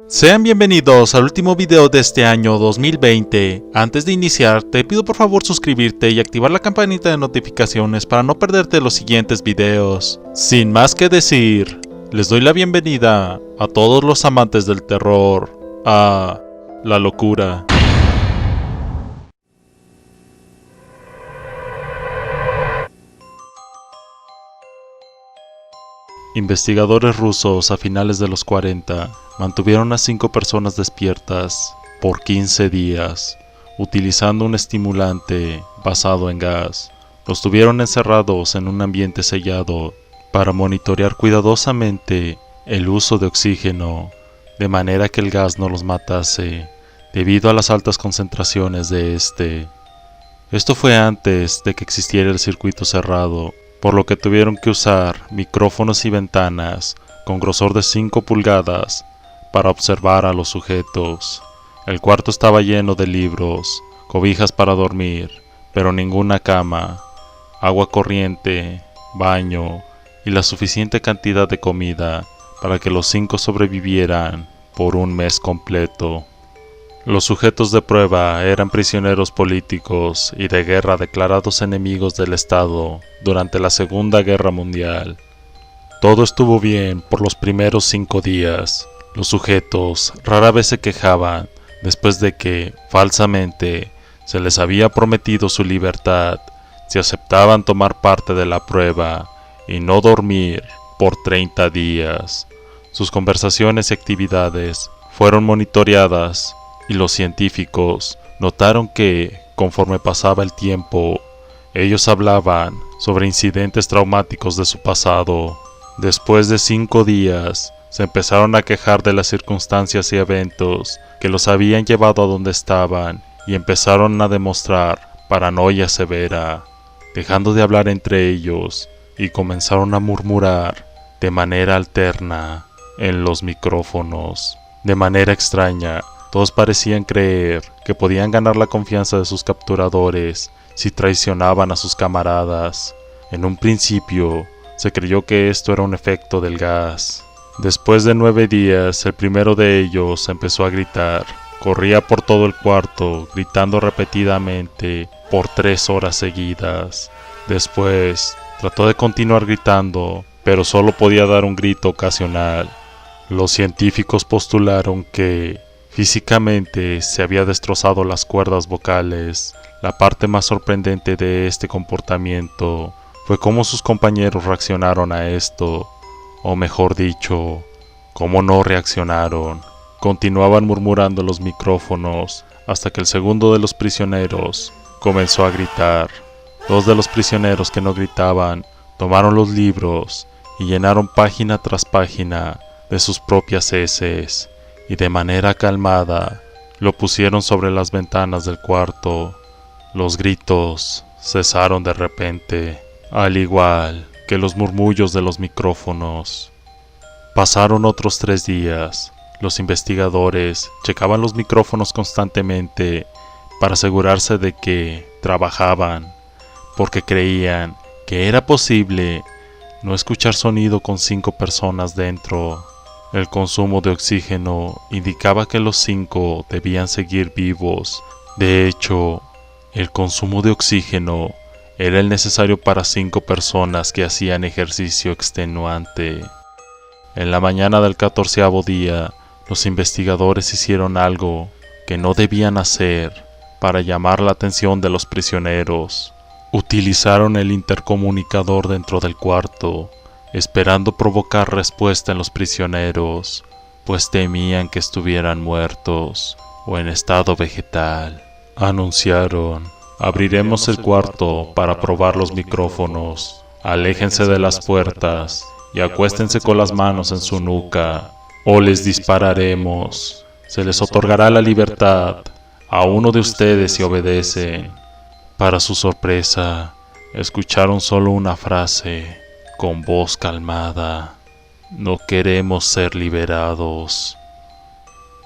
Sean bienvenidos al último video de este año 2020. Antes de iniciar, te pido por favor suscribirte y activar la campanita de notificaciones para no perderte los siguientes videos. Sin más que decir, les doy la bienvenida a todos los amantes del terror, a la locura. Investigadores rusos a finales de los 40 mantuvieron a 5 personas despiertas por 15 días, utilizando un estimulante basado en gas. Los tuvieron encerrados en un ambiente sellado para monitorear cuidadosamente el uso de oxígeno, de manera que el gas no los matase, debido a las altas concentraciones de este. Esto fue antes de que existiera el circuito cerrado, por lo que tuvieron que usar micrófonos y ventanas con grosor de 5 pulgadas para observar a los sujetos. El cuarto estaba lleno de libros, cobijas para dormir, pero ninguna cama, agua corriente, baño y la suficiente cantidad de comida para que los 5 sobrevivieran por un mes completo. Los sujetos de prueba eran prisioneros políticos y de guerra declarados enemigos del Estado durante la Segunda Guerra Mundial. Todo estuvo bien por los primeros 5 días. Los sujetos rara vez se quejaban después de que, falsamente, se les había prometido su libertad si aceptaban tomar parte de la prueba y no dormir por 30 días. Sus conversaciones y actividades fueron monitoreadas y los científicos notaron que, conforme pasaba el tiempo, ellos hablaban sobre incidentes traumáticos de su pasado. Después de 5 días, se empezaron a quejar de las circunstancias y eventos que los habían llevado a donde estaban y empezaron a demostrar paranoia severa, dejando de hablar entre ellos y comenzaron a murmurar de manera alterna en los micrófonos. De manera extraña, todos parecían creer que podían ganar la confianza de sus capturadores si traicionaban a sus camaradas. En un principio, se creyó que esto era un efecto del gas. Después de 9 días, el primero de ellos empezó a gritar. Corría por todo el cuarto, gritando repetidamente por 3 horas seguidas. Después, trató de continuar gritando, pero solo podía dar un grito ocasional. Los científicos postularon que físicamente se había destrozado las cuerdas vocales. La parte más sorprendente de este comportamiento fue cómo sus compañeros reaccionaron a esto, o mejor dicho, cómo no reaccionaron. Continuaban murmurando los micrófonos hasta que el segundo de los prisioneros comenzó a gritar. 2 de los prisioneros que no gritaban tomaron los libros y llenaron página tras página de sus propias heces, y de manera calmada lo pusieron sobre las ventanas del cuarto. Los gritos cesaron de repente, al igual que los murmullos de los micrófonos. Pasaron otros 3 días. Los investigadores checaban los micrófonos constantemente para asegurarse de que trabajaban, porque creían que era posible no escuchar sonido con 5 personas dentro. El consumo de oxígeno indicaba que los 5 debían seguir vivos. De hecho, el consumo de oxígeno era el necesario para 5 personas que hacían ejercicio extenuante. En la mañana del 14º día, los investigadores hicieron algo que no debían hacer para llamar la atención de los prisioneros. Utilizaron el intercomunicador dentro del cuarto, esperando provocar respuesta en los prisioneros, pues temían que estuvieran muertos o en estado vegetal. Anunciaron: abriremos el cuarto para probar los micrófonos. Aléjense de las puertas y acuéstense con las manos en su nuca, o les dispararemos. Se les otorgará la libertad a uno de ustedes si obedecen. Para su sorpresa, escucharon solo una frase, con voz calmada: no queremos ser liberados.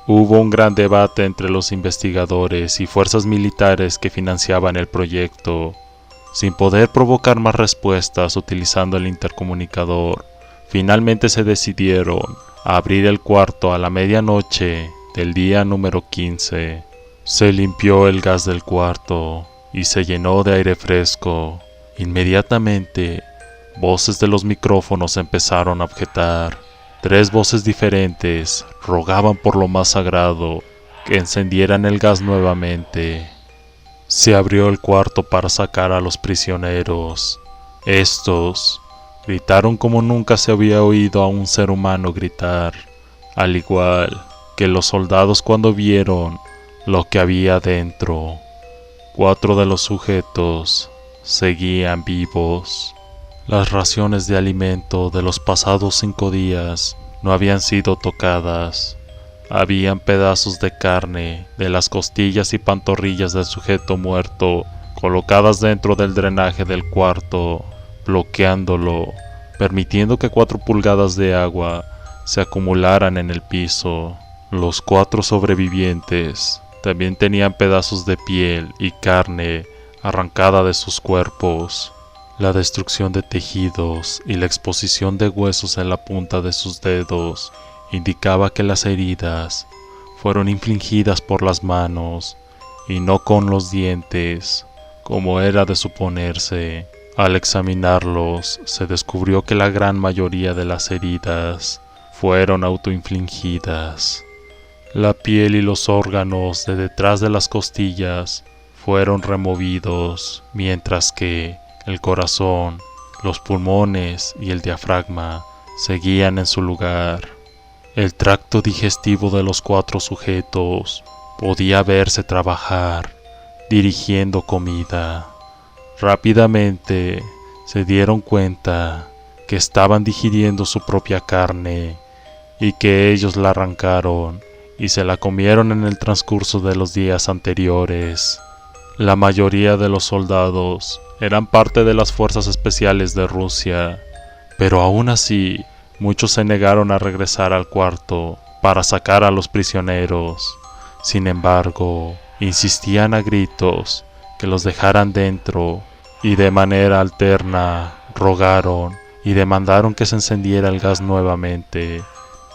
Hubo un gran debate entre los investigadores y fuerzas militares que financiaban el proyecto. Sin poder provocar más respuestas utilizando el intercomunicador, finalmente se decidieron a abrir el cuarto a la medianoche del día número 15. Se limpió el gas del cuarto y se llenó de aire fresco. Inmediatamente, voces de los micrófonos empezaron a objetar. 3 voces diferentes rogaban por lo más sagrado que encendieran el gas nuevamente. Se abrió el cuarto para sacar a los prisioneros. Estos gritaron como nunca se había oído a un ser humano gritar, al igual que los soldados cuando vieron lo que había dentro. 4 de los sujetos seguían vivos. Las raciones de alimento de los pasados 5 días no habían sido tocadas. Habían pedazos de carne de las costillas y pantorrillas del sujeto muerto colocadas dentro del drenaje del cuarto, bloqueándolo, permitiendo que 4 pulgadas de agua se acumularan en el piso. Los 4 sobrevivientes también tenían pedazos de piel y carne arrancada de sus cuerpos. La destrucción de tejidos y la exposición de huesos en la punta de sus dedos indicaba que las heridas fueron infligidas por las manos y no con los dientes, como era de suponerse. Al examinarlos, se descubrió que la gran mayoría de las heridas fueron autoinfligidas. La piel y los órganos de detrás de las costillas fueron removidos, mientras que el corazón, los pulmones y el diafragma seguían en su lugar. El tracto digestivo de los 4 sujetos podía verse trabajar, dirigiendo comida. Rápidamente se dieron cuenta que estaban digiriendo su propia carne y que ellos la arrancaron y se la comieron en el transcurso de los días anteriores. La mayoría de los soldados eran parte de las fuerzas especiales de Rusia, pero aún así muchos se negaron a regresar al cuarto para sacar a los prisioneros. Sin embargo, insistían a gritos que los dejaran dentro y de manera alterna rogaron y demandaron que se encendiera el gas nuevamente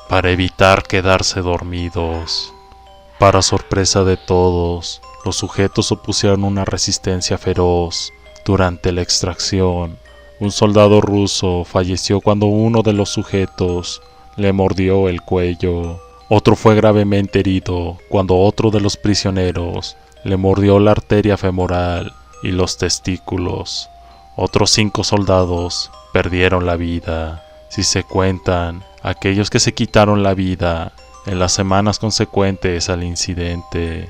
para evitar quedarse dormidos. Para sorpresa de todos, los sujetos opusieron una resistencia feroz. Durante la extracción, un soldado ruso falleció cuando uno de los sujetos le mordió el cuello. Otro fue gravemente herido cuando otro de los prisioneros le mordió la arteria femoral y los testículos. Otros 5 soldados perdieron la vida, si se cuentan aquellos que se quitaron la vida en las semanas consecuentes al incidente.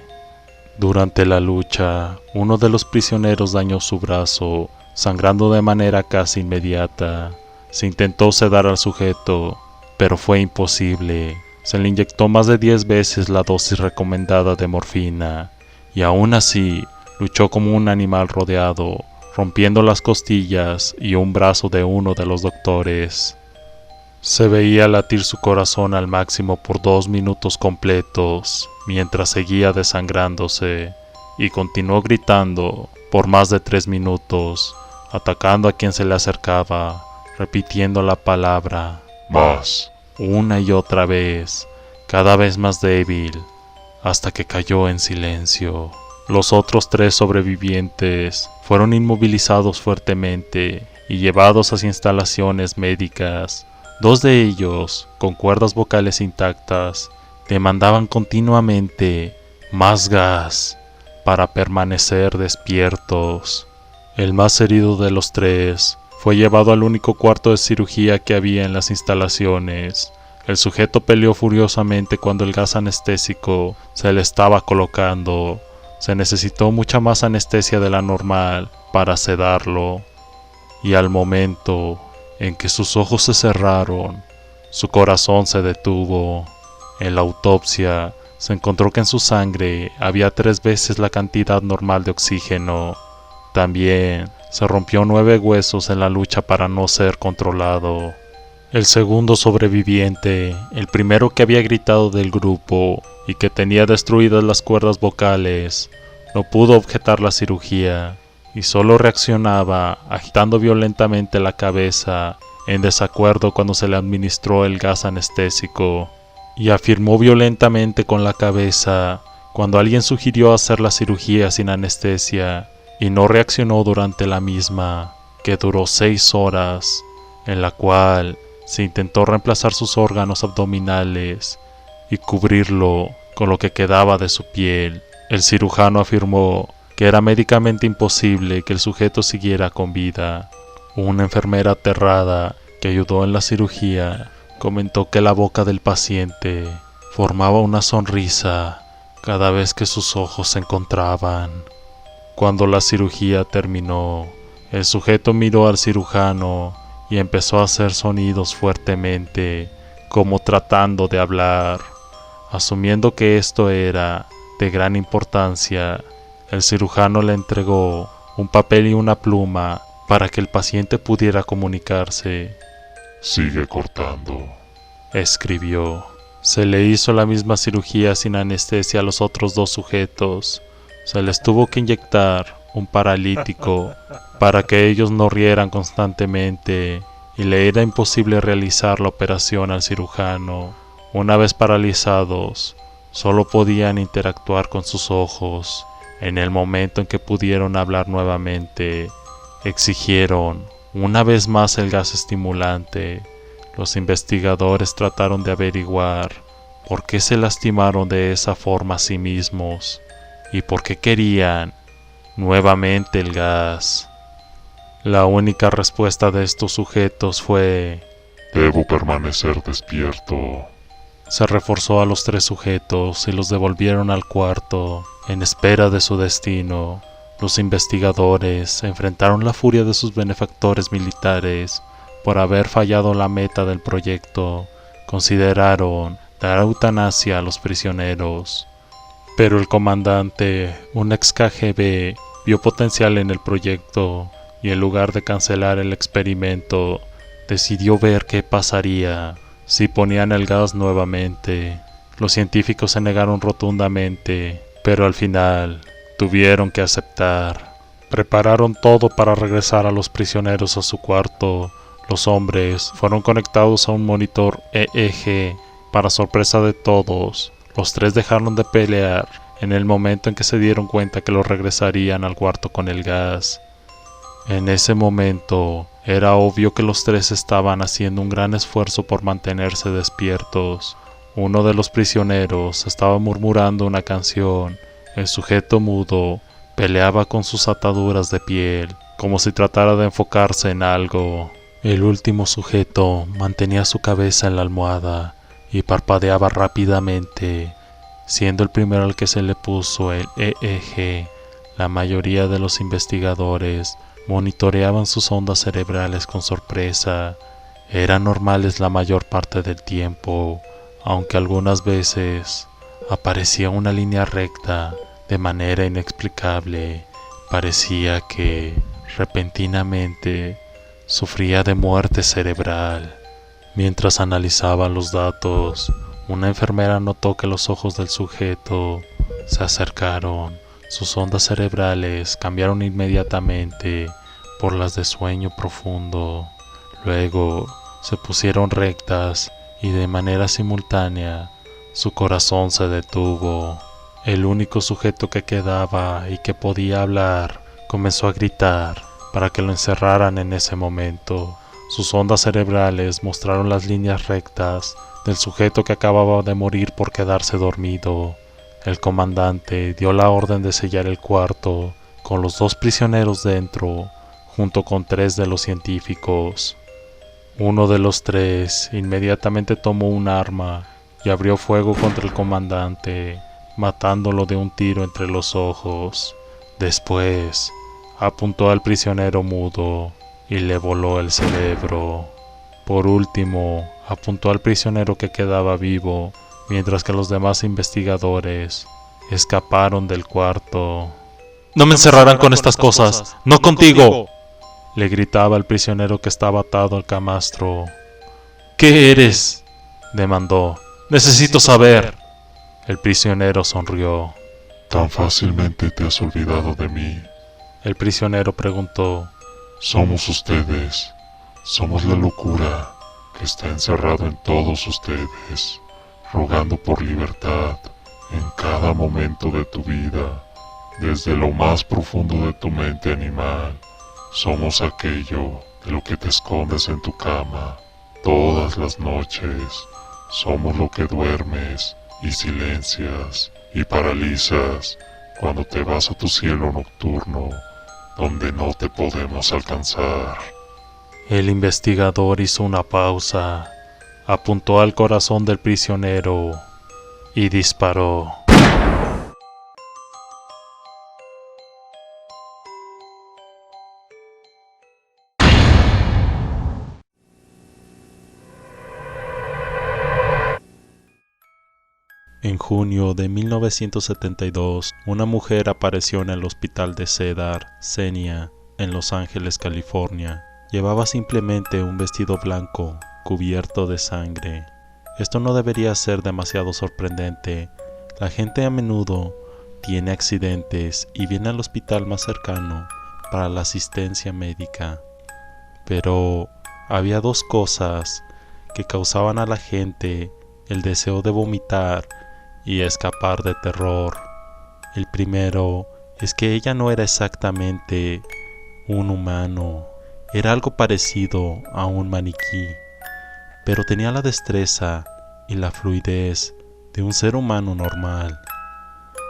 Durante la lucha, uno de los prisioneros dañó su brazo, sangrando de manera casi inmediata. Se intentó sedar al sujeto, pero fue imposible. Se le inyectó más de 10 veces la dosis recomendada de morfina, y aún así luchó como un animal rodeado, rompiendo las costillas y un brazo de uno de los doctores. Se veía latir su corazón al máximo por 2 minutos completos, mientras seguía desangrándose, y continuó gritando por más de 3 minutos, atacando a quien se le acercaba, repitiendo la palabra más una y otra vez, cada vez más débil, hasta que cayó en silencio. Los otros 3 sobrevivientes fueron inmovilizados fuertemente y llevados hacia instalaciones médicas. 2 de ellos, con cuerdas vocales intactas, demandaban continuamente más gas para permanecer despiertos. El más herido de los 3 fue llevado al único cuarto de cirugía que había en las instalaciones. El sujeto peleó furiosamente cuando el gas anestésico se le estaba colocando. Se necesitó mucha más anestesia de la normal para sedarlo, y al momento en que sus ojos se cerraron, su corazón se detuvo. En la autopsia se encontró que en su sangre había 3 veces la cantidad normal de oxígeno. También se rompió 9 huesos en la lucha para no ser controlado. El segundo sobreviviente, el primero que había gritado del grupo y que tenía destruidas las cuerdas vocales, no pudo objetar la cirugía y solo reaccionaba agitando violentamente la cabeza en desacuerdo cuando se le administró el gas anestésico, y afirmó violentamente con la cabeza cuando alguien sugirió hacer la cirugía sin anestesia, y no reaccionó durante la misma, que duró 6 horas, en la cual se intentó reemplazar sus órganos abdominales y cubrirlo con lo que quedaba de su piel. El cirujano afirmó que era médicamente imposible que el sujeto siguiera con vida. Una enfermera aterrada que ayudó en la cirugía comentó que la boca del paciente formaba una sonrisa cada vez que sus ojos se encontraban. Cuando la cirugía terminó, el sujeto miró al cirujano y empezó a hacer sonidos fuertemente, como tratando de hablar. Asumiendo que esto era de gran importancia, el cirujano le entregó un papel y una pluma para que el paciente pudiera comunicarse. Sigue cortando, escribió. Se le hizo la misma cirugía sin anestesia a los otros 2 sujetos. Se les tuvo que inyectar un paralítico para que ellos no rieran constantemente, y le era imposible realizar la operación al cirujano. Una vez paralizados, solo podían interactuar con sus ojos. En el momento en que pudieron hablar nuevamente, exigieron una vez más el gas estimulante. Los investigadores trataron de averiguar por qué se lastimaron de esa forma a sí mismos y por qué querían nuevamente el gas. La única respuesta de estos sujetos fue: debo permanecer despierto. Se reforzó a los 3 sujetos y los devolvieron al cuarto en espera de su destino. Los investigadores enfrentaron la furia de sus benefactores militares por haber fallado la meta del proyecto. Consideraron dar eutanasia a los prisioneros. Pero el comandante, un ex KGB, vio potencial en el proyecto y en lugar de cancelar el experimento, decidió ver qué pasaría si ponían el gas nuevamente. Los científicos se negaron rotundamente, pero al final tuvieron que aceptar. Prepararon todo para regresar a los prisioneros a su cuarto. Los hombres fueron conectados a un monitor EEG. Para sorpresa de todos, los 3 dejaron de pelear en el momento en que se dieron cuenta que los regresarían al cuarto con el gas. En ese momento, era obvio que los 3 estaban haciendo un gran esfuerzo por mantenerse despiertos. Uno de los prisioneros estaba murmurando una canción. El sujeto mudo peleaba con sus ataduras de piel, como si tratara de enfocarse en algo. El último sujeto mantenía su cabeza en la almohada y parpadeaba rápidamente, siendo el primero al que se le puso el EEG. La mayoría de los investigadores monitoreaban sus ondas cerebrales con sorpresa. Eran normales la mayor parte del tiempo, aunque algunas veces aparecía una línea recta de manera inexplicable. Parecía que, repentinamente, sufría de muerte cerebral. Mientras analizaban los datos, una enfermera notó que los ojos del sujeto se acercaron. Sus ondas cerebrales cambiaron inmediatamente por las de sueño profundo. Luego se pusieron rectas y de manera simultánea su corazón se detuvo. El único sujeto que quedaba y que podía hablar comenzó a gritar para que lo encerraran en ese momento. Sus ondas cerebrales mostraron las líneas rectas del sujeto que acababa de morir por quedarse dormido. El comandante dio la orden de sellar el cuarto con los 2 prisioneros dentro, junto con 3 de los científicos. Uno de los 3 inmediatamente tomó un arma y abrió fuego contra el comandante, matándolo de un tiro entre los ojos. Después, apuntó al prisionero mudo y le voló el cerebro. Por último, apuntó al prisionero que quedaba vivo, mientras que los demás investigadores escaparon del cuarto. No me encerrarán con estas cosas, no contigo, le gritaba el prisionero que estaba atado al camastro. ¿Qué eres?, demandó. Necesito saber. El prisionero sonrió. ¿Tan fácilmente te has olvidado de mí? El prisionero preguntó. Somos ustedes. Somos la locura que está encerrado en todos ustedes, rogando por libertad en cada momento de tu vida, desde lo más profundo de tu mente animal. Somos aquello de lo que te escondes en tu cama todas las noches. Somos lo que duermes y silencias y paralizas cuando te vas a tu cielo nocturno, donde no te podemos alcanzar. El investigador hizo una pausa, apuntó al corazón del prisionero y disparó. En junio de 1972, una mujer apareció en el hospital de Cedar Sinai, en Los Ángeles, California. Llevaba simplemente un vestido blanco cubierto de sangre. Esto no debería ser demasiado sorprendente. La gente a menudo tiene accidentes y viene al hospital más cercano para la asistencia médica. Pero había dos cosas que causaban a la gente el deseo de vomitar y escapar de terror. El primero es que ella no era exactamente un humano. Era algo parecido a un maniquí, pero tenía la destreza y la fluidez de un ser humano normal.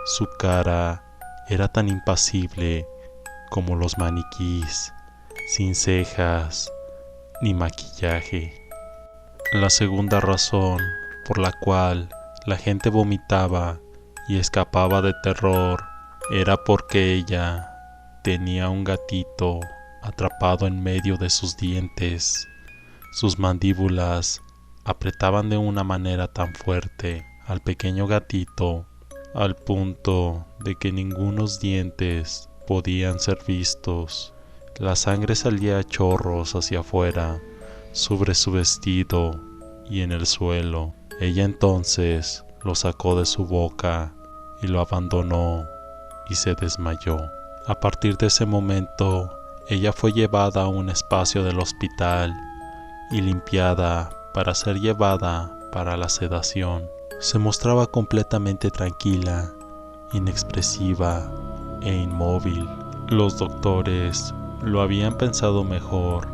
Su cara era tan impasible como los maniquís, sin cejas ni maquillaje. La segunda razón por la cual la gente vomitaba y escapaba de terror era porque ella tenía un gatito atrapado en medio de sus dientes. Sus mandíbulas apretaban de una manera tan fuerte al pequeño gatito, al punto de que ningunos dientes podían ser vistos. La sangre salía a chorros hacia afuera, sobre su vestido y en el suelo. Ella entonces lo sacó de su boca y lo abandonó y se desmayó. A partir de ese momento, ella fue llevada a un espacio del hospital y limpiada para ser llevada para la sedación. Se mostraba completamente tranquila, inexpresiva e inmóvil. Los doctores lo habían pensado mejor.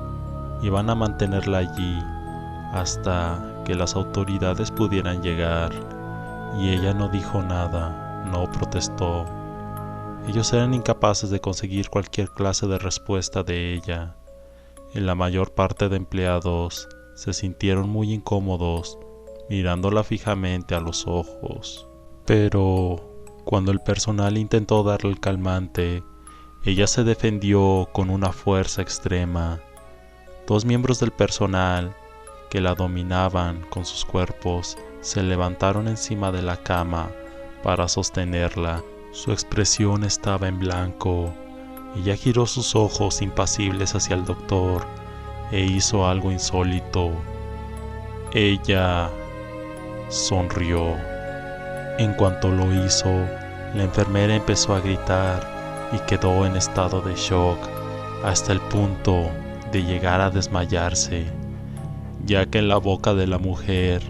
Iban a mantenerla allí hasta que las autoridades pudieran llegar, y ella no dijo nada, no protestó. Ellos eran incapaces de conseguir cualquier clase de respuesta de ella, y la mayor parte de empleados se sintieron muy incómodos mirándola fijamente a los ojos. Pero cuando el personal intentó darle el calmante, ella se defendió con una fuerza extrema. Dos miembros del personal que la dominaban con sus cuerpos se levantaron encima de la cama para sostenerla. Su expresión estaba en blanco. Ella giró sus ojos impasibles hacia el doctor e hizo algo insólito. Ella sonrió. En cuanto lo hizo, la enfermera empezó a gritar y quedó en estado de shock hasta el punto de llegar a desmayarse, ya que en la boca de la mujer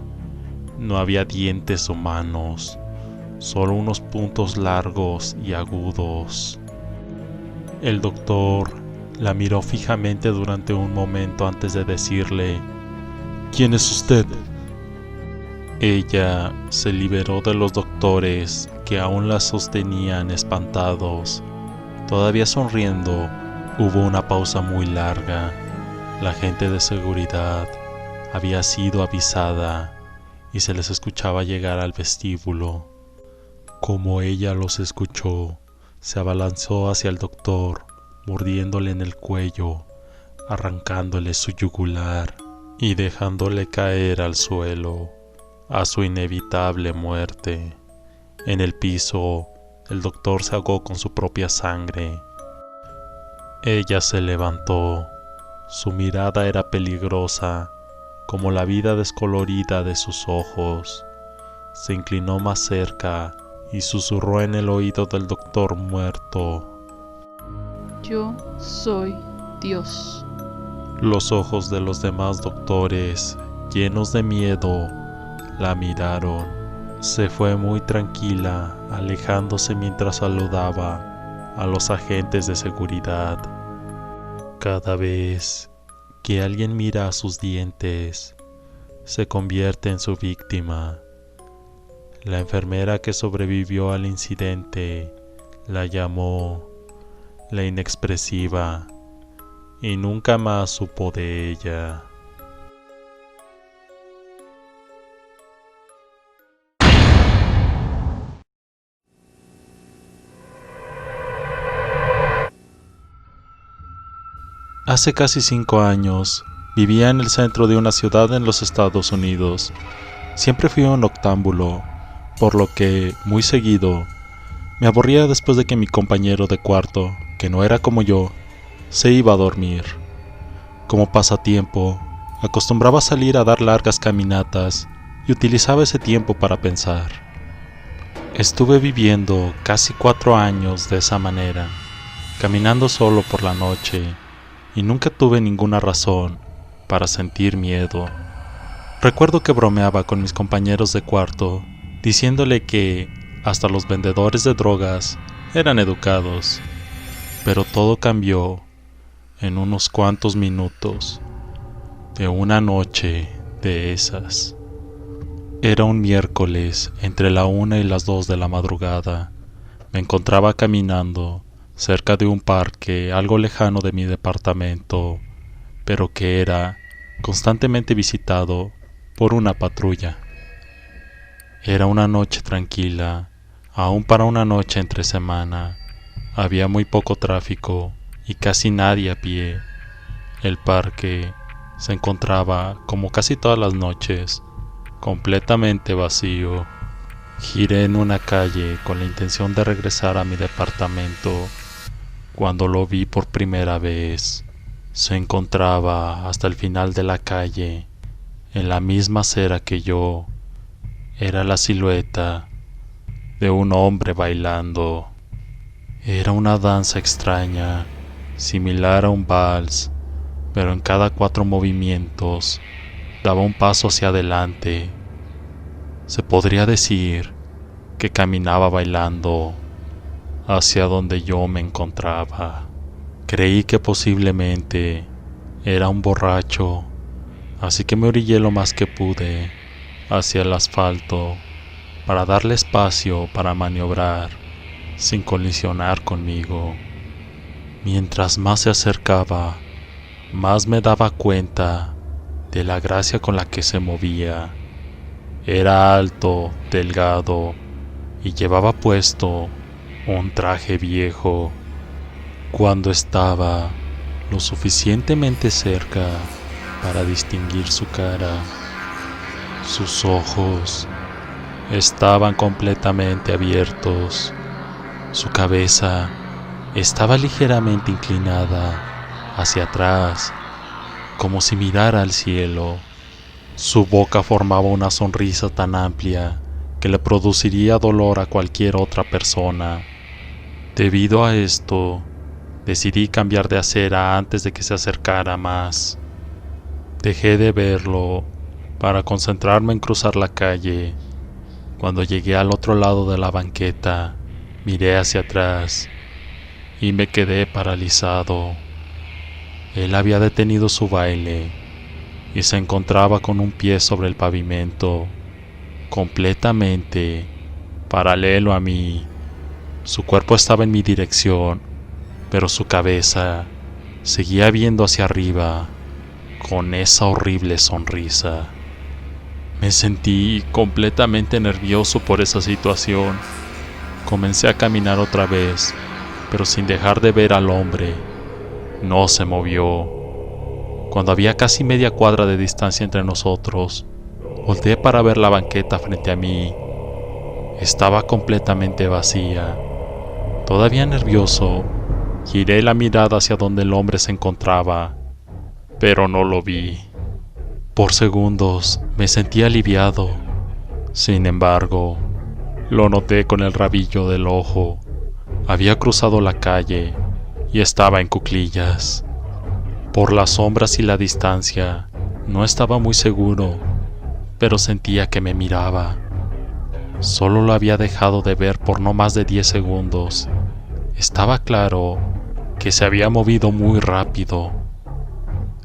no había dientes humanos, solo unos puntos largos y agudos. El doctor la miró fijamente durante un momento antes de decirle: ¿Quién es usted? Ella se liberó de los doctores que aún la sostenían espantados. Todavía sonriendo, hubo una pausa muy larga. La gente de seguridad había sido avisada y se les escuchaba llegar al vestíbulo. Como ella los escuchó, se abalanzó hacia el doctor, mordiéndole en el cuello, arrancándole su yugular y dejándole caer al suelo a su inevitable muerte. En el piso, el doctor se ahogó con su propia sangre. Ella se levantó. Su mirada era peligrosa, como la vida descolorida de sus ojos. Se inclinó más cerca y susurró en el oído del doctor muerto: Yo soy Dios. Los ojos de los demás doctores, llenos de miedo, la miraron. Se fue muy tranquila, alejándose mientras saludaba a los agentes de seguridad. Cada vez que alguien mira a sus dientes, se convierte en su víctima. La enfermera que sobrevivió al incidente la llamó la inexpresiva y nunca más supo de ella. Hace casi 5 años, vivía en el centro de una ciudad en los Estados Unidos. Siempre fui un noctámbulo, por lo que, muy seguido, me aburría después de que mi compañero de cuarto, que no era como yo, se iba a dormir. Como pasatiempo, acostumbraba a salir a dar largas caminatas y utilizaba ese tiempo para pensar. Estuve viviendo casi 4 años de esa manera, caminando solo por la noche, y nunca tuve ninguna razón para sentir miedo. Recuerdo que bromeaba con mis compañeros de cuarto, diciéndole que hasta los vendedores de drogas eran educados, pero todo cambió en unos cuantos minutos de una noche de esas. Era un miércoles entre la 1 y las 2 de la madrugada. Me encontraba caminando cerca de un parque algo lejano de mi departamento, pero que era constantemente visitado por una patrulla. Era una noche tranquila, aún para una noche entre semana. Había muy poco tráfico y casi nadie a pie. El parque se encontraba, como casi todas las noches, completamente vacío. Giré en una calle con la intención de regresar a mi departamento. Cuando lo vi por primera vez, se encontraba hasta el final de la calle, en la misma acera que yo. Era la silueta de un hombre bailando. Era una danza extraña, similar a un vals, pero en cada 4 movimientos daba un paso hacia adelante. Se podría decir que caminaba bailando hacia donde yo me encontraba. Creí que posiblemente era un borracho, así que me orillé lo más que pude hacia el asfalto para darle espacio para maniobrar sin colisionar conmigo. Mientras más se acercaba, más me daba cuenta de la gracia con la que se movía. Era alto, delgado y llevaba puesto un traje viejo. Cuando estaba lo suficientemente cerca para distinguir su cara, sus ojos estaban completamente abiertos. Su cabeza estaba ligeramente inclinada hacia atrás, como si mirara al cielo. Su boca formaba una sonrisa tan amplia que le produciría dolor a cualquier otra persona. Debido a esto, decidí cambiar de acera antes de que se acercara más. Dejé de verlo para concentrarme en cruzar la calle. Cuando llegué al otro lado de la banqueta, miré hacia atrás y me quedé paralizado. Él había detenido su baile y se encontraba con un pie sobre el pavimento, completamente paralelo a mí. Su cuerpo estaba en mi dirección, pero su cabeza seguía viendo hacia arriba con esa horrible sonrisa. Me sentí completamente nervioso por esa situación. Comencé a caminar otra vez, pero sin dejar de ver al hombre. No se movió. Cuando había casi media cuadra de distancia entre nosotros, volteé para ver la banqueta frente a mí. Estaba completamente vacía. Todavía nervioso, giré la mirada hacia donde el hombre se encontraba, pero no lo vi. Por segundos me sentí aliviado. Sin embargo, lo noté con el rabillo del ojo. Había cruzado la calle y estaba en cuclillas. Por las sombras y la distancia, no estaba muy seguro, pero sentía que me miraba. Solo lo había dejado de ver por no más de 10 segundos. Estaba claro que se había movido muy rápido.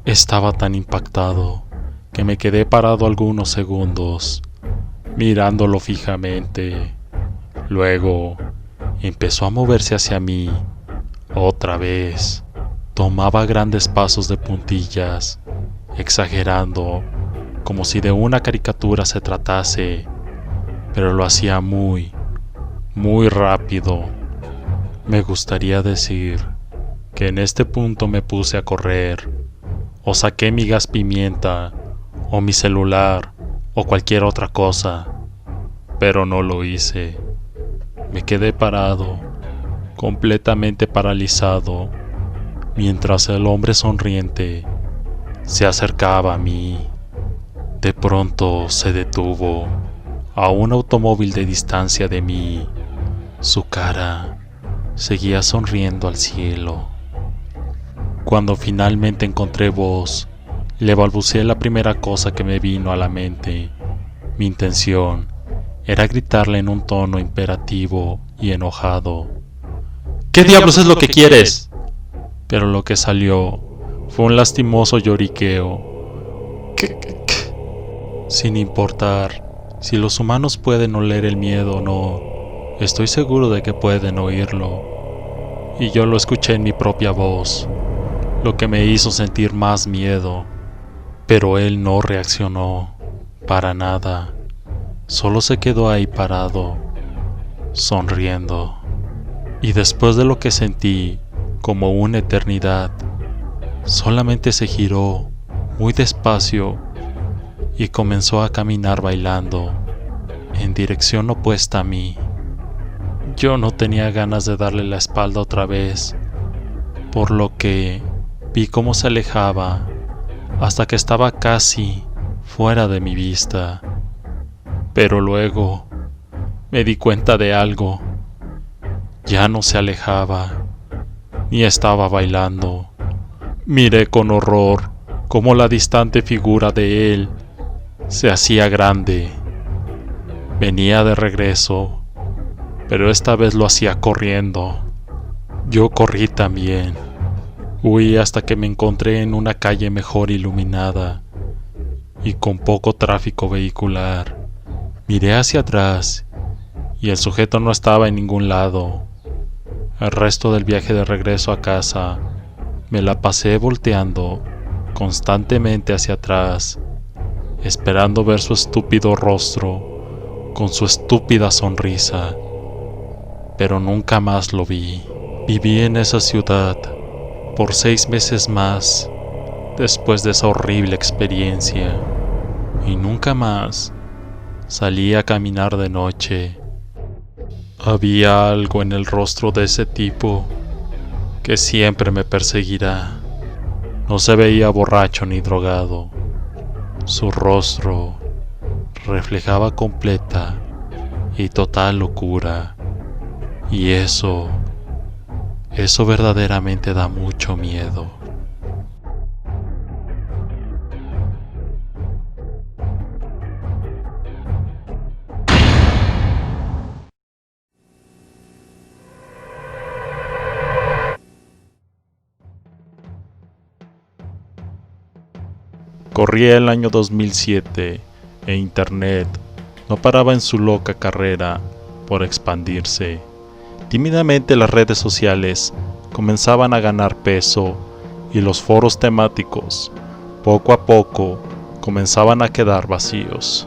Estaba tan impactado que me quedé parado algunos segundos, mirándolo fijamente. Luego empezó a moverse hacia mí. Otra vez, tomaba grandes pasos de puntillas, exagerando, como si de una caricatura se tratase, pero lo hacía muy rápido. Me gustaría decir que en este punto me puse a correr, o saqué mi gas pimienta, o mi celular, o cualquier otra cosa, pero no lo hice. Me quedé parado, completamente paralizado, mientras el hombre sonriente se acercaba a mí. De pronto se detuvo a un automóvil de distancia de mí. Su cara seguía sonriendo al cielo. Cuando finalmente encontré voz, le balbuceé la primera cosa que me vino a la mente. Mi intención era gritarle en un tono imperativo y enojado: ¿Qué diablos es lo que quieres? Pero lo que salió fue un lastimoso lloriqueo. Sin importar si los humanos pueden oler el miedo o no, estoy seguro de que pueden oírlo. Y yo lo escuché en mi propia voz, lo que me hizo sentir más miedo. Pero él no reaccionó, para nada. Solo se quedó ahí parado, sonriendo. Y después de lo que sentí como una eternidad, solamente se giró muy despacio y comenzó a caminar bailando en dirección opuesta a mí. Yo no tenía ganas de darle la espalda otra vez, por lo que vi cómo se alejaba hasta que estaba casi fuera de mi vista. Pero luego me di cuenta de algo. Ya no se alejaba, ni estaba bailando. Miré con horror cómo la distante figura de él se hacía grande. Venía de regreso, pero esta vez lo hacía corriendo. Yo corrí también. Huí hasta que me encontré en una calle mejor iluminada y con poco tráfico vehicular. Miré hacia atrás y el sujeto no estaba en ningún lado. El resto del viaje de regreso a casa me la pasé volteando constantemente hacia atrás, esperando ver su estúpido rostro con su estúpida sonrisa, pero nunca más lo vi. Viví en esa ciudad por 6 meses más después de esa horrible experiencia, y nunca más salí a caminar de noche. Había algo en el rostro de ese tipo que siempre me perseguirá. No se veía borracho ni drogado. Su rostro reflejaba completa y total locura. Y eso verdaderamente da mucho miedo. Corría el año 2007 e Internet no paraba en su loca carrera por expandirse. Tímidamente las redes sociales comenzaban a ganar peso y los foros temáticos, poco a poco, comenzaban a quedar vacíos.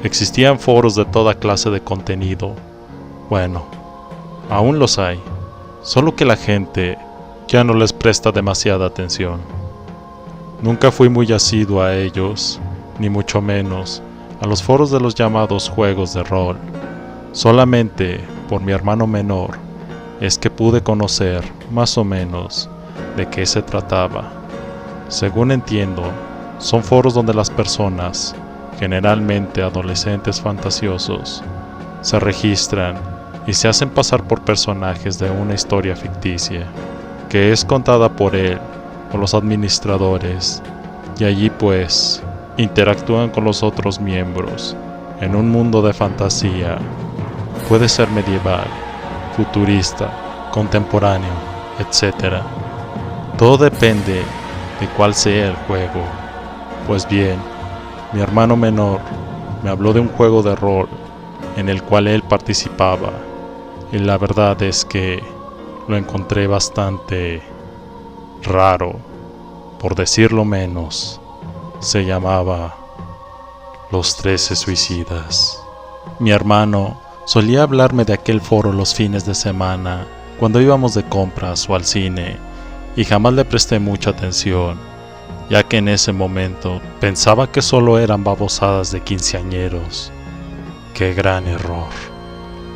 Existían foros de toda clase de contenido. Bueno, aún los hay, solo que la gente ya no les presta demasiada atención. Nunca fui muy asiduo a ellos, ni mucho menos a los foros de los llamados juegos de rol. Solamente por mi hermano menor es que pude conocer más o menos de qué se trataba. Según entiendo, son foros donde las personas, generalmente adolescentes fantasiosos, se registran y se hacen pasar por personajes de una historia ficticia, que es contada por él o los administradores, y allí pues interactúan con los otros miembros en un mundo de fantasía. Puede ser medieval, futurista, contemporáneo, etc. Todo depende de cuál sea el juego. Pues bien, mi hermano menor me habló de un juego de rol en el cual él participaba, y la verdad es que lo encontré bastante raro, por decirlo menos. Se llamaba Los 13 Suicidas. Mi hermano solía hablarme de aquel foro los fines de semana, cuando íbamos de compras o al cine, y jamás le presté mucha atención, ya que en ese momento pensaba que solo eran babosadas de quinceañeros. ¡Qué gran error!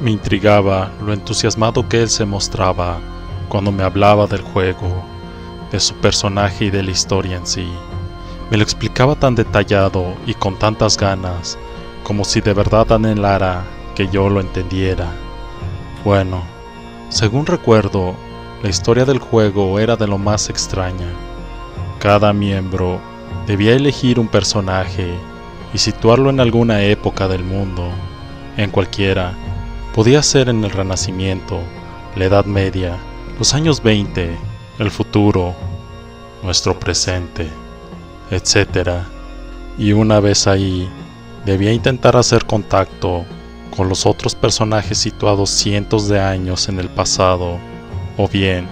Me intrigaba lo entusiasmado que él se mostraba cuando me hablaba del juego, de su personaje y de la historia en sí. Me lo explicaba tan detallado y con tantas ganas, como si de verdad anhelara que yo lo entendiera. Bueno, según recuerdo, la historia del juego era de lo más extraña. Cada miembro debía elegir un personaje y situarlo en alguna época del mundo, en cualquiera. Podía ser en el Renacimiento, la Edad Media, los años 20, el futuro, nuestro presente, etc. Y una vez ahí, debía intentar hacer contacto con los otros personajes situados cientos de años en el pasado, o bien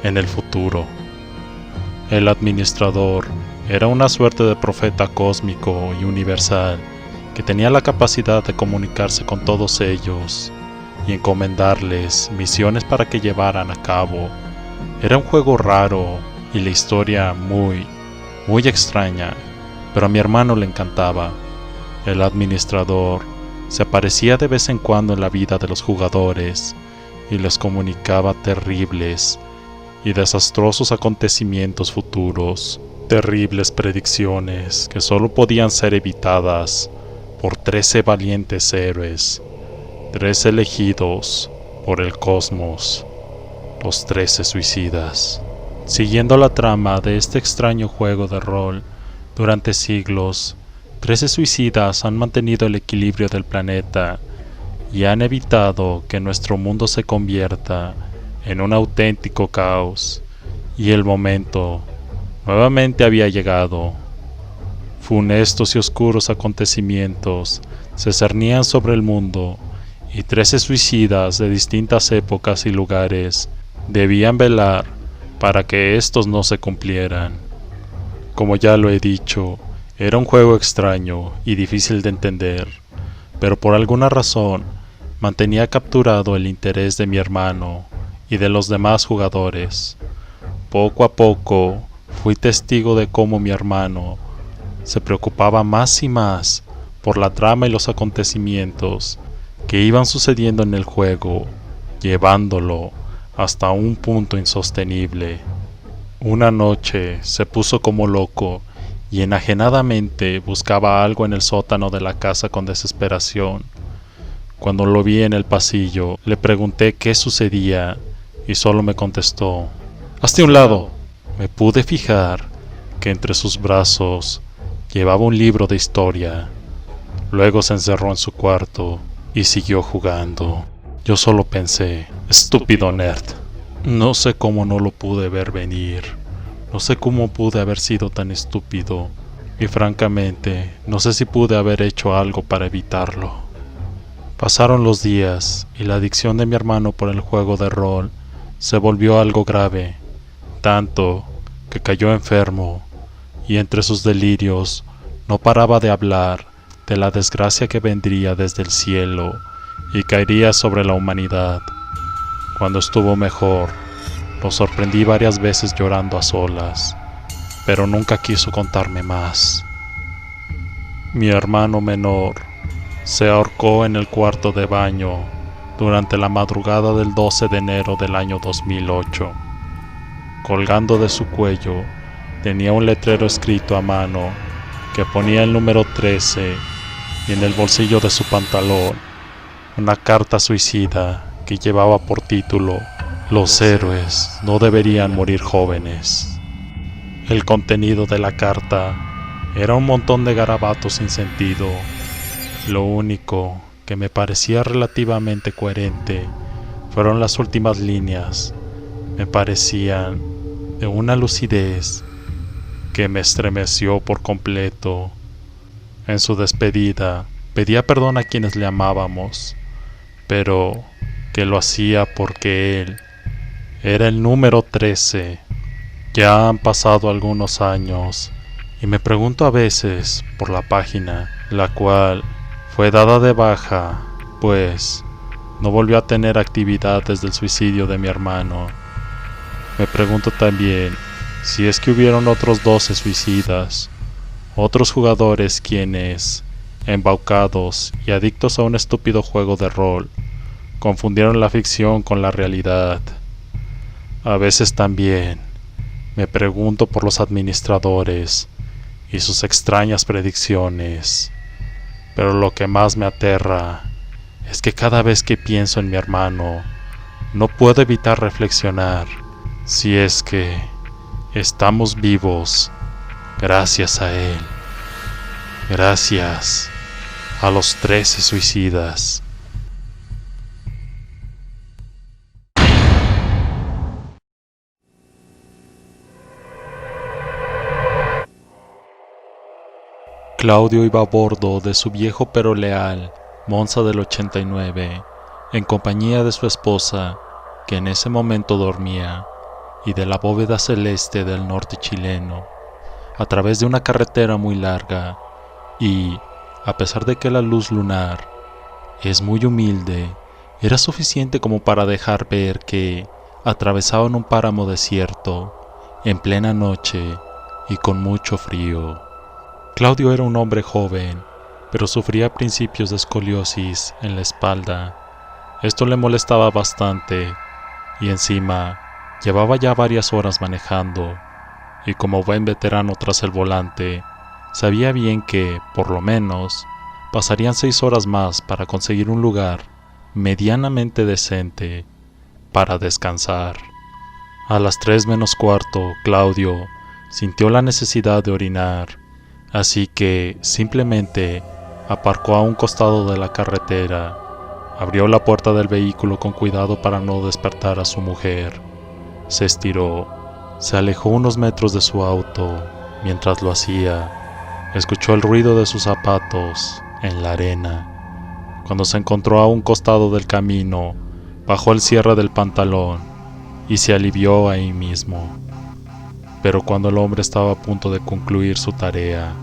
en el futuro. El administrador era una suerte de profeta cósmico y universal que tenía la capacidad de comunicarse con todos ellos y encomendarles misiones para que llevaran a cabo. Era un juego raro y la historia muy extraña, pero a mi hermano le encantaba. El administrador se aparecía de vez en cuando en la vida de los jugadores y les comunicaba terribles y desastrosos acontecimientos futuros, terribles predicciones que solo podían ser evitadas por 13 valientes héroes, 13 elegidos por el cosmos, los 13 suicidas. Siguiendo la trama de este extraño juego de rol, durante siglos, 13 suicidas han mantenido el equilibrio del planeta y han evitado que nuestro mundo se convierta en un auténtico caos, y el momento nuevamente había llegado. Funestos y oscuros acontecimientos se cernían sobre el mundo, y 13 suicidas de distintas épocas y lugares debían velar para que estos no se cumplieran. Como ya lo he dicho, era un juego extraño y difícil de entender, pero por alguna razón mantenía capturado el interés de mi hermano y de los demás jugadores. Poco a poco fui testigo de cómo mi hermano se preocupaba más y más por la trama y los acontecimientos que iban sucediendo en el juego, llevándolo hasta un punto insostenible. Una noche se puso como loco y enajenadamente buscaba algo en el sótano de la casa con desesperación. Cuando lo vi en el pasillo, le pregunté qué sucedía y solo me contestó: «¡Hazte a un lado!». Me pude fijar que entre sus brazos llevaba un libro de historia. Luego se encerró en su cuarto y siguió jugando. Yo solo pensé: «Estúpido nerd». No sé cómo no lo pude ver venir. No sé cómo pude haber sido tan estúpido. Y francamente, no sé si pude haber hecho algo para evitarlo. Pasaron los días y la adicción de mi hermano por el juego de rol se volvió algo grave, tanto que cayó enfermo, y entre sus delirios no paraba de hablar de la desgracia que vendría desde el cielo y caería sobre la humanidad. Cuando estuvo mejor, lo sorprendí varias veces llorando a solas, pero nunca quiso contarme más. Mi hermano menor se ahorcó en el cuarto de baño durante la madrugada del 12 de enero del año 2008. Colgando de su cuello tenía un letrero escrito a mano que ponía el número 13, y en el bolsillo de su pantalón una carta suicida que llevaba por título: «Los héroes no deberían morir jóvenes». El contenido de la carta era un montón de garabatos sin sentido. Lo único que me parecía relativamente coherente fueron las últimas líneas. Me parecían de una lucidez que me estremeció por completo. En su despedida, pedía perdón a quienes le amábamos, pero que lo hacía porque él era el número 13. Ya han pasado algunos años y me pregunto a veces por la página, la cual fue dada de baja, pues no volvió a tener actividad desde el suicidio de mi hermano. Me pregunto también si es que hubieron otros 12 suicidas, otros jugadores quienes, embaucados y adictos a un estúpido juego de rol, confundieron la ficción con la realidad. A veces también me pregunto por los administradores y sus extrañas predicciones, pero lo que más me aterra es que cada vez que pienso en mi hermano, no puedo evitar reflexionar si es que estamos vivos gracias a él, gracias a los 13 suicidas. Claudio iba a bordo de su viejo pero leal Monza del 89, en compañía de su esposa, que en ese momento dormía, y de la bóveda celeste del norte chileno, a través de una carretera muy larga, y, a pesar de que la luz lunar es muy humilde, era suficiente como para dejar ver que atravesaban un páramo desierto, en plena noche y con mucho frío. Claudio era un hombre joven, pero sufría principios de escoliosis en la espalda. Esto le molestaba bastante, y encima llevaba ya varias horas manejando, y como buen veterano tras el volante, sabía bien que, por lo menos, pasarían 6 horas más para conseguir un lugar medianamente decente para descansar. A las 3 menos cuarto, Claudio sintió la necesidad de orinar, así que simplemente aparcó a un costado de la carretera, abrió la puerta del vehículo con cuidado para no despertar a su mujer, se estiró, se alejó unos metros de su auto. Mientras lo hacía, escuchó el ruido de sus zapatos en la arena. Cuando se encontró a un costado del camino, bajó el cierre del pantalón y se alivió ahí mismo. Pero cuando el hombre estaba a punto de concluir su tarea,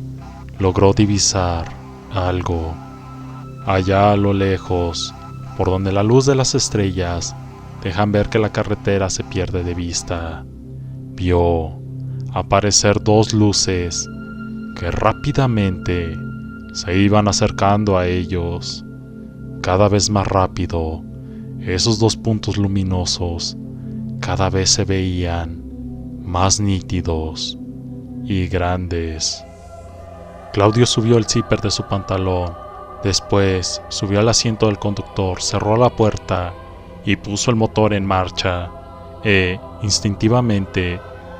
logró divisar algo. Allá a lo lejos, por donde la luz de las estrellas dejan ver que la carretera se pierde de vista, vio aparecer 2 luces que rápidamente se iban acercando a ellos. Cada vez más rápido, esos 2 puntos luminosos cada vez se veían más nítidos y grandes. Claudio subió el zipper de su pantalón, después subió al asiento del conductor, cerró la puerta y puso el motor en marcha, instintivamente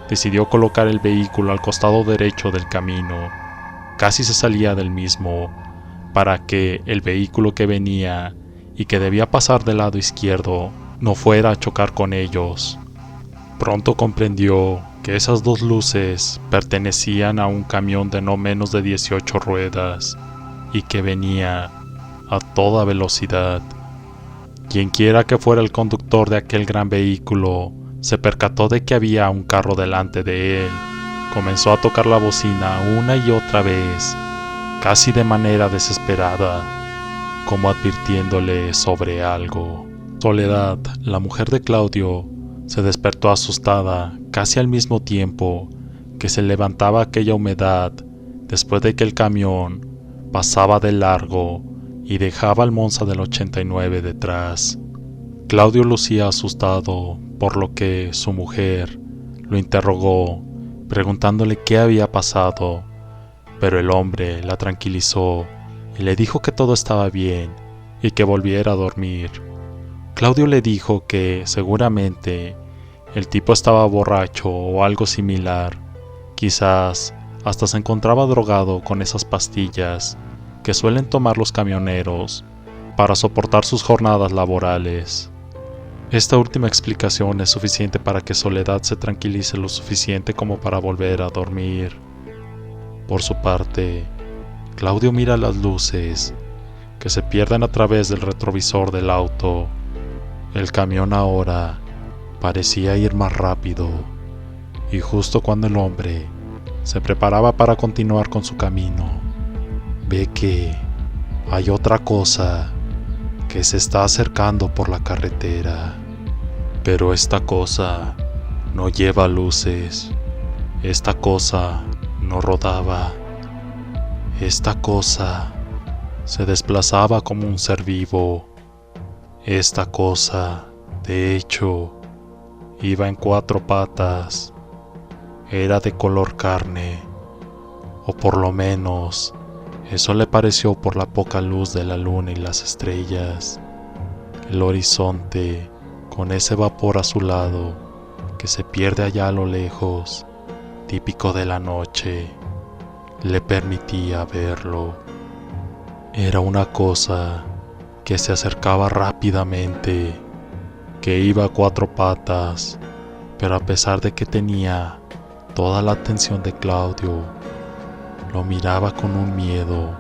decidió colocar el vehículo al costado derecho del camino. Casi se salía del mismo, para que el vehículo que venía y que debía pasar del lado izquierdo no fuera a chocar con ellos. Pronto comprendió que esas 2 luces pertenecían a un camión de no menos de 18 ruedas y que venía a toda velocidad. Quienquiera que fuera el conductor de aquel gran vehículo se percató de que había un carro delante de él. Comenzó a tocar la bocina una y otra vez, casi de manera desesperada, como advirtiéndole sobre algo. Soledad, la mujer de Claudio, se despertó asustada casi al mismo tiempo que se levantaba aquella humedad después de que el camión pasaba de largo y dejaba al Monza del 89 detrás. Claudio lucía asustado, por lo que su mujer lo interrogó, preguntándole qué había pasado, pero el hombre la tranquilizó y le dijo que todo estaba bien y que volviera a dormir. Claudio le dijo que seguramente el tipo estaba borracho o algo similar Quizás hasta se encontraba drogado con esas pastillas que suelen tomar los camioneros para soportar sus jornadas laborales. Esta última explicación es suficiente para que Soledad se tranquilice lo suficiente como para volver a dormir. Por su parte, Claudio mira las luces que se pierden a través del retrovisor del auto. El camión ahora parecía ir más rápido, y justo cuando el hombre se preparaba para continuar con su camino, ve que hay otra cosa que se está acercando por la carretera. Pero esta cosa no lleva luces. Esta cosa no rodaba. Esta cosa se desplazaba como un ser vivo. Esta cosa, de hecho, iba en 4 patas. Era de color carne, o por lo menos eso le pareció por la poca luz de la luna y las estrellas. El horizonte, con ese vapor azulado que se pierde allá a lo lejos, típico de la noche, le permitía verlo. Era una cosa que se acercaba rápidamente, que iba a 4 patas, pero a pesar de que tenía toda la atención de Claudio, lo miraba con un miedo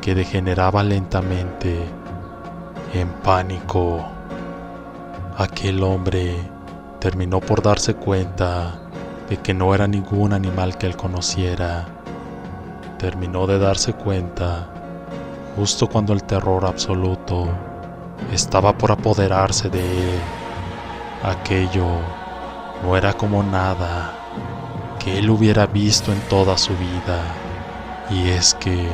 que degeneraba lentamente en pánico. Aquel hombre terminó por darse cuenta de que no era ningún animal que él conociera. Terminó de darse cuenta justo cuando el terror absoluto estaba por apoderarse de él. Aquello no era como nada que él hubiera visto en toda su vida, y es que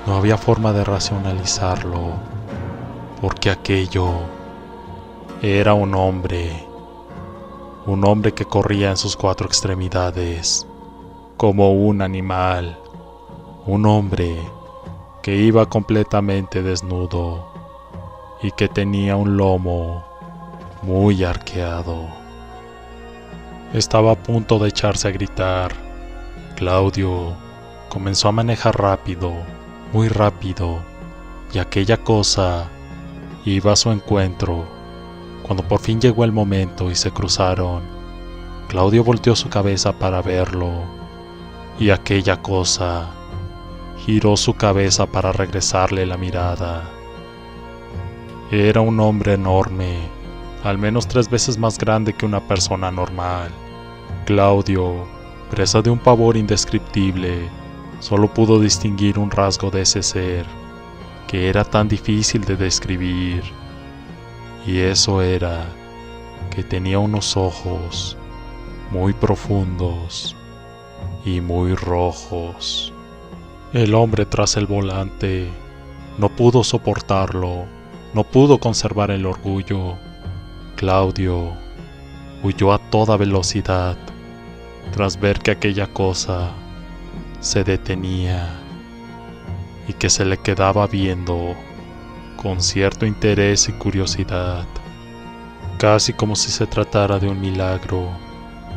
no había forma de racionalizarlo, porque aquello era un hombre que corría en sus 4 extremidades, como un animal, un hombre que iba completamente desnudo y que tenía un lomo muy arqueado. Estaba a punto de echarse a gritar. Claudio comenzó a manejar rápido, muy rápido, y aquella cosa iba a su encuentro. Cuando por fin llegó el momento y se cruzaron, Claudio volteó su cabeza para verlo, y aquella cosa giró su cabeza para regresarle la mirada. Era un hombre enorme, al menos 3 veces más grande que una persona normal. Claudio, presa de un pavor indescriptible, solo pudo distinguir un rasgo de ese ser que era tan difícil de describir, y eso era que tenía unos ojos muy profundos y muy rojos. El hombre tras el volante no pudo soportarlo, no pudo conservar el orgullo. Claudio huyó a toda velocidad tras ver que aquella cosa se detenía y que se le quedaba viendo con cierto interés y curiosidad, casi como si se tratara de un milagro.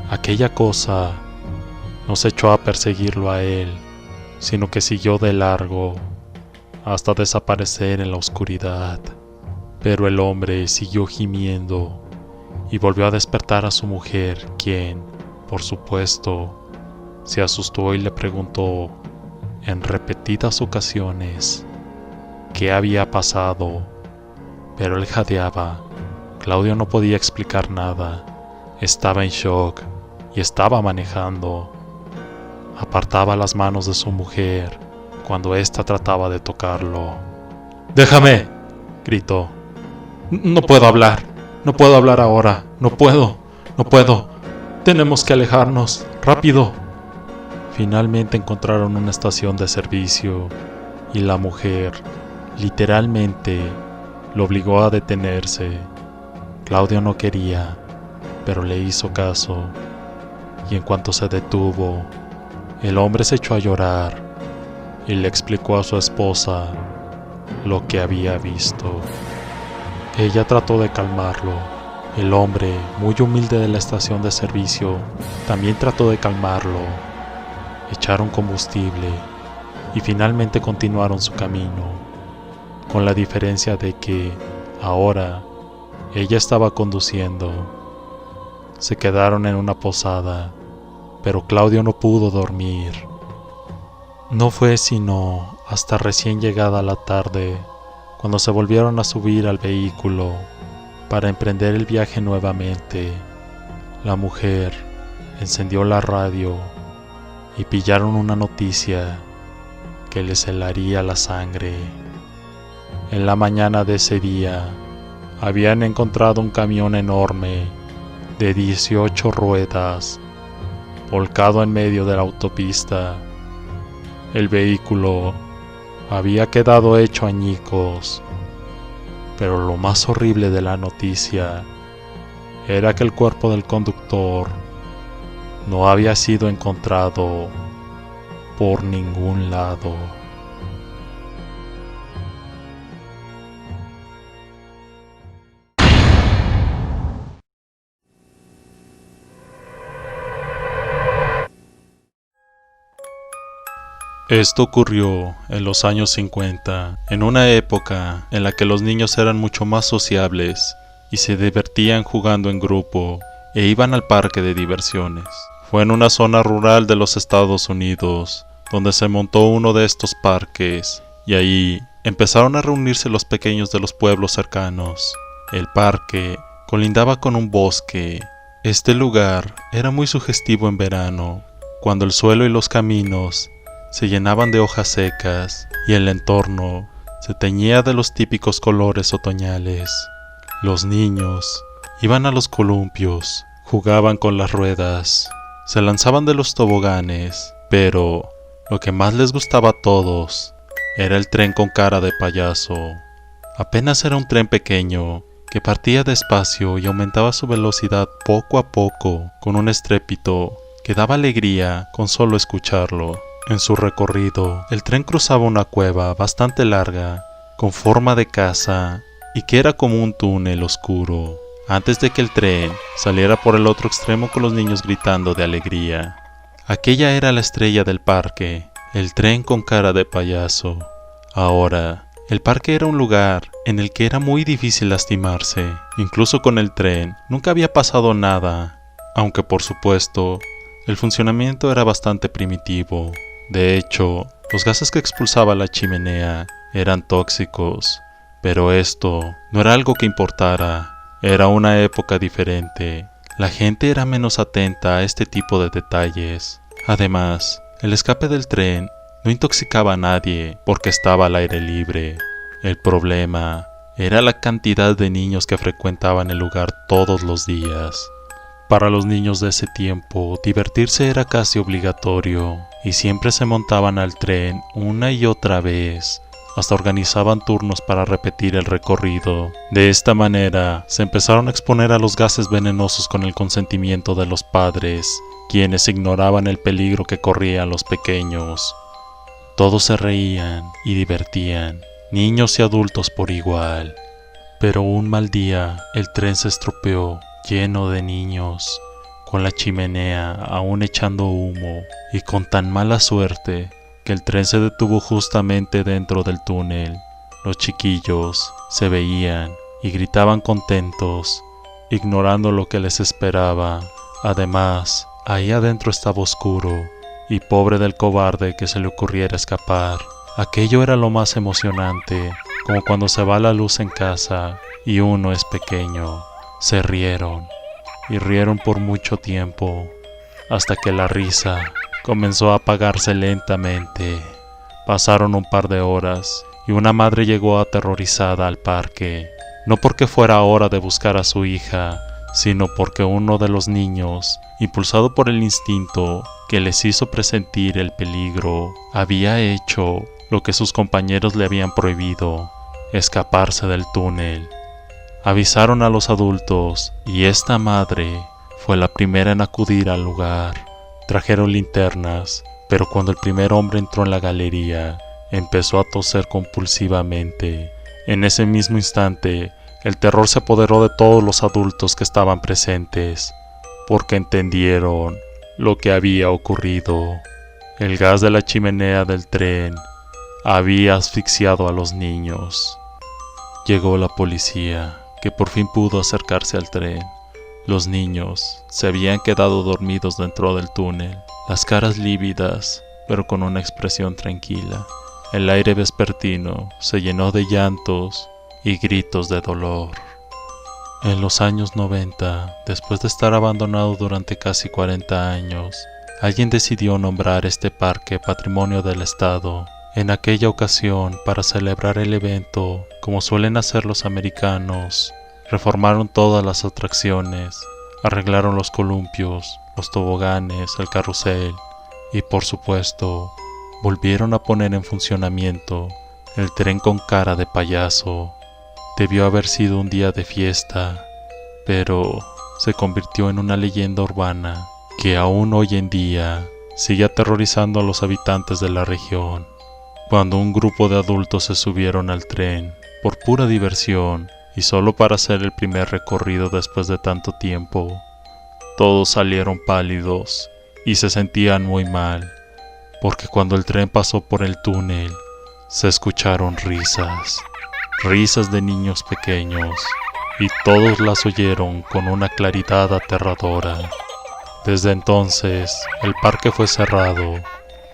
Aquella cosa no se echó a perseguirlo a él, sino que siguió de largo hasta desaparecer en la oscuridad. Pero el hombre siguió gimiendo y volvió a despertar a su mujer, quien, por supuesto, se asustó y le preguntó en repetidas ocasiones qué había pasado, pero él jadeaba. Claudio no podía explicar nada, estaba en shock y estaba manejando. Apartaba las manos de su mujer cuando ésta trataba de tocarlo. ¡Déjame!, gritó. No puedo hablar ahora, no puedo. Tenemos que alejarnos, rápido. Finalmente encontraron una estación de servicio y la mujer literalmente lo obligó a detenerse. Claudio no quería, pero le hizo caso, y en cuanto se detuvo, el hombre se echó a llorar y le explicó a su esposa lo que había visto. Ella trató de calmarlo. El hombre, muy humilde de la estación de servicio, también trató de calmarlo, echaron combustible y finalmente continuaron su camino, con la diferencia de que ahora ella estaba conduciendo. Se quedaron en una posada, pero Claudio no pudo dormir. No fue sino hasta recién llegada la tarde cuando se volvieron a subir al vehículo para emprender el viaje nuevamente. La mujer encendió la radio y pillaron una noticia que les helaría la sangre. En la mañana de ese día habían encontrado un camión enorme de 18 ruedas volcado en medio de la autopista. El vehículo había quedado hecho añicos, pero lo más horrible de la noticia era que el cuerpo del conductor no había sido encontrado por ningún lado. Esto ocurrió en los años 50, en una época en la que los niños eran mucho más sociables y se divertían jugando en grupo e iban al parque de diversiones. Fue en una zona rural de los Estados Unidos donde se montó uno de estos parques y ahí empezaron a reunirse los pequeños de los pueblos cercanos. El parque colindaba con un bosque. Este lugar era muy sugestivo en verano, cuando el suelo y los caminos se llenaban de hojas secas y el entorno se teñía de los típicos colores otoñales. Los niños iban a los columpios, jugaban con las ruedas, se lanzaban de los toboganes, pero lo que más les gustaba a todos era el tren con cara de payaso. Apenas era un tren pequeño que partía despacio y aumentaba su velocidad poco a poco con un estrépito que daba alegría con solo escucharlo. En su recorrido, el tren cruzaba una cueva bastante larga, con forma de casa, y que era como un túnel oscuro, antes de que el tren saliera por el otro extremo con los niños gritando de alegría. Aquella era la estrella del parque, el tren con cara de payaso. Ahora, el parque era un lugar en el que era muy difícil lastimarse. Incluso con el tren, nunca había pasado nada, aunque por supuesto, el funcionamiento era bastante primitivo. De hecho, los gases que expulsaba la chimenea eran tóxicos, pero esto no era algo que importara. Era una época diferente. La gente era menos atenta a este tipo de detalles. Además, el escape del tren no intoxicaba a nadie porque estaba al aire libre. El problema era la cantidad de niños que frecuentaban el lugar todos los días. Para los niños de ese tiempo, divertirse era casi obligatorio y siempre se montaban al tren una y otra vez, hasta organizaban turnos para repetir el recorrido. De esta manera, se empezaron a exponer a los gases venenosos con el consentimiento de los padres, quienes ignoraban el peligro que corrían los pequeños. Todos se reían y divertían, niños y adultos por igual. Pero un mal día, el tren se estropeó, lleno de niños, con la chimenea aún echando humo, y con tan mala suerte que el tren se detuvo justamente dentro del túnel. Los chiquillos se veían y gritaban contentos, ignorando lo que les esperaba. Además, ahí adentro estaba oscuro, y pobre del cobarde que se le ocurriera escapar. Aquello era lo más emocionante, como cuando se va la luz en casa y uno es pequeño. Se rieron, y rieron por mucho tiempo, hasta que la risa comenzó a apagarse lentamente. Pasaron un par de horas, y una madre llegó aterrorizada al parque, no porque fuera hora de buscar a su hija, sino porque uno de los niños, impulsado por el instinto que les hizo presentir el peligro, había hecho lo que sus compañeros le habían prohibido: escaparse del túnel. Avisaron a los adultos y esta madre fue la primera en acudir al lugar. Trajeron linternas, pero cuando el primer hombre entró en la galería, empezó a toser compulsivamente. En ese mismo instante, el terror se apoderó de todos los adultos que estaban presentes, porque entendieron lo que había ocurrido. El gas de la chimenea del tren había asfixiado a los niños. Llegó la policía, que por fin pudo acercarse al tren. Los niños se habían quedado dormidos dentro del túnel, las caras lívidas, pero con una expresión tranquila. El aire vespertino se llenó de llantos y gritos de dolor. En los años 90, después de estar abandonado durante casi 40 años, alguien decidió nombrar este parque Patrimonio del Estado. En aquella ocasión, para celebrar el evento, como suelen hacer los americanos, reformaron todas las atracciones, arreglaron los columpios, los toboganes, el carrusel y, por supuesto, volvieron a poner en funcionamiento el tren con cara de payaso. Debió haber sido un día de fiesta, pero se convirtió en una leyenda urbana que aún hoy en día sigue aterrorizando a los habitantes de la región. Cuando un grupo de adultos se subieron al tren por pura diversión y solo para hacer el primer recorrido después de tanto tiempo, todos salieron pálidos y se sentían muy mal, porque cuando el tren pasó por el túnel, se escucharon risas de niños pequeños, y todos las oyeron con una claridad aterradora. Desde entonces, el parque fue cerrado,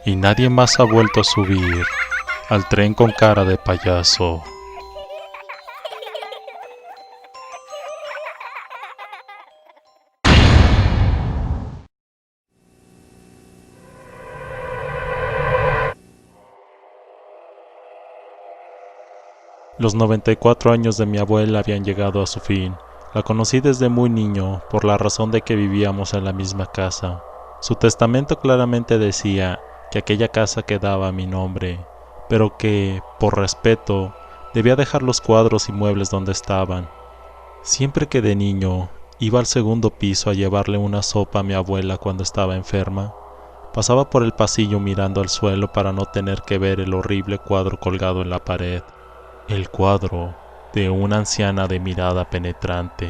y nadie más ha vuelto a subir al tren con cara de payaso. Los 94 años de mi abuela habían llegado a su fin. La conocí desde muy niño por la razón de que vivíamos en la misma casa. Su testamento claramente decía que aquella casa quedaba a mi nombre, pero que, por respeto, debía dejar los cuadros y muebles donde estaban. Siempre que de niño iba al segundo piso a llevarle una sopa a mi abuela cuando estaba enferma, pasaba por el pasillo mirando al suelo para no tener que ver el horrible cuadro colgado en la pared. El cuadro de una anciana de mirada penetrante.